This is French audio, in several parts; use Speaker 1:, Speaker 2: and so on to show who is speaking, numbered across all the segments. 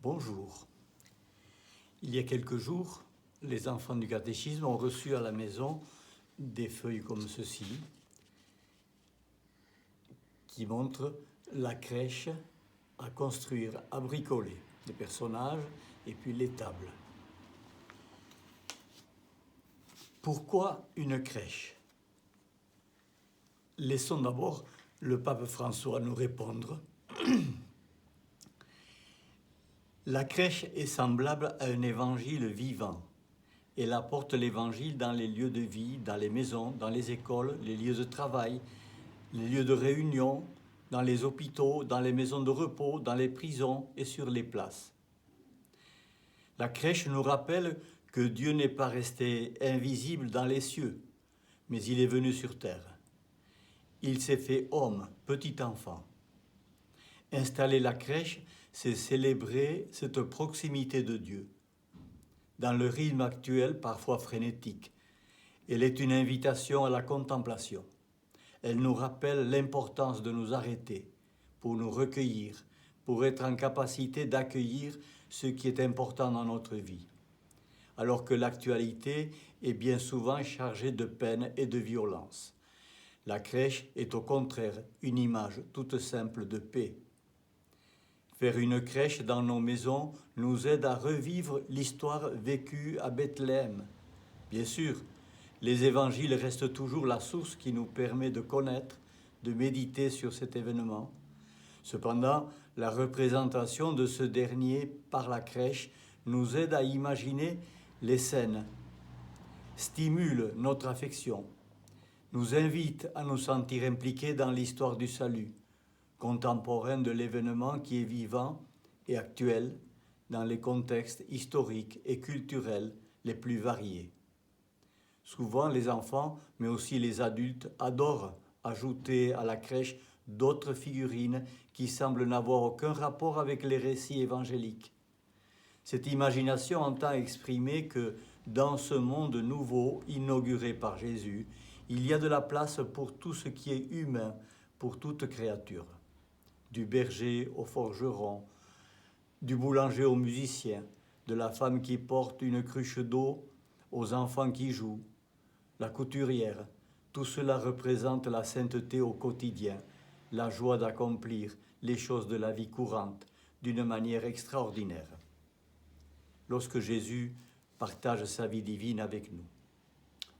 Speaker 1: Bonjour. Il y a quelques jours, les enfants du catéchisme ont reçu à la maison des feuilles comme ceci qui montrent la crèche à construire, à bricoler, les personnages et puis les tables. Pourquoi une crèche? Laissons d'abord le pape François nous répondre. La crèche est semblable à un évangile vivant. Elle apporte l'évangile dans les lieux de vie, dans les maisons, dans les écoles, les lieux de travail, les lieux de réunion, dans les hôpitaux, dans les maisons de repos, dans les prisons et sur les places. La crèche nous rappelle que Dieu n'est pas resté invisible dans les cieux, mais il est venu sur terre. Il s'est fait homme, petit enfant. Installer la crèche, c'est célébrer cette proximité de Dieu. Dans le rythme actuel, parfois frénétique, elle est une invitation à la contemplation. Elle nous rappelle l'importance de nous arrêter pour nous recueillir, pour être en capacité d'accueillir ce qui est important dans notre vie. Alors que l'actualité est bien souvent chargée de peine et de violence. La crèche est au contraire une image toute simple de paix. Faire une crèche dans nos maisons nous aide à revivre l'histoire vécue à Bethléem. Bien sûr, les évangiles restent toujours la source qui nous permet de connaître, de méditer sur cet événement. Cependant, la représentation de ce dernier par la crèche nous aide à imaginer les scènes, stimule notre affection, nous invite à nous sentir impliqués dans l'histoire du salut, contemporain de l'événement qui est vivant et actuel dans les contextes historiques et culturels les plus variés. Souvent, les enfants, mais aussi les adultes, adorent ajouter à la crèche d'autres figurines qui semblent n'avoir aucun rapport avec les récits évangéliques. Cette imagination entend exprimer que dans ce monde nouveau, inauguré par Jésus, il y a de la place pour tout ce qui est humain, pour toute créature. Du berger au forgeron, du boulanger au musicien, de la femme qui porte une cruche d'eau aux enfants qui jouent, la couturière, tout cela représente la sainteté au quotidien, la joie d'accomplir les choses de la vie courante d'une manière extraordinaire. Lorsque Jésus partage sa vie divine avec nous.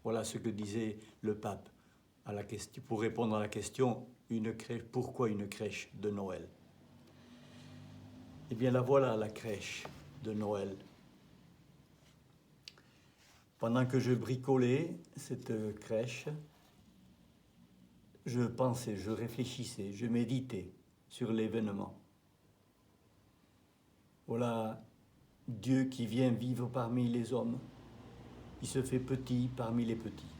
Speaker 1: Voilà ce que disait le pape à la question, pour répondre à la question pourquoi une crèche de Noël? Eh bien, la voilà, la crèche de Noël. Pendant que je bricolais cette crèche, je pensais, je réfléchissais, je méditais sur l'événement. Voilà Dieu qui vient vivre parmi les hommes. Il se fait petit parmi les petits.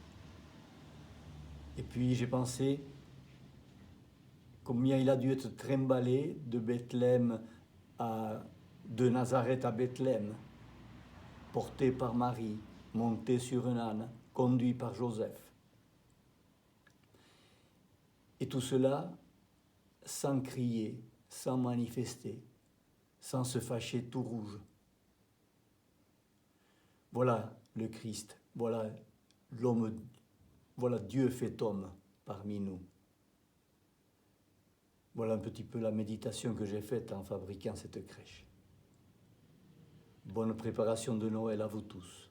Speaker 1: Et puis j'ai pensé combien il a dû être trimballé de de Nazareth à Bethléem, porté par Marie, monté sur un âne, conduit par Joseph. Et tout cela sans crier, sans manifester, sans se fâcher tout rouge. Voilà le Christ, voilà l'homme, voilà Dieu fait homme parmi nous. Voilà un petit peu la méditation que j'ai faite en fabriquant cette crèche. Bonne préparation de Noël à vous tous.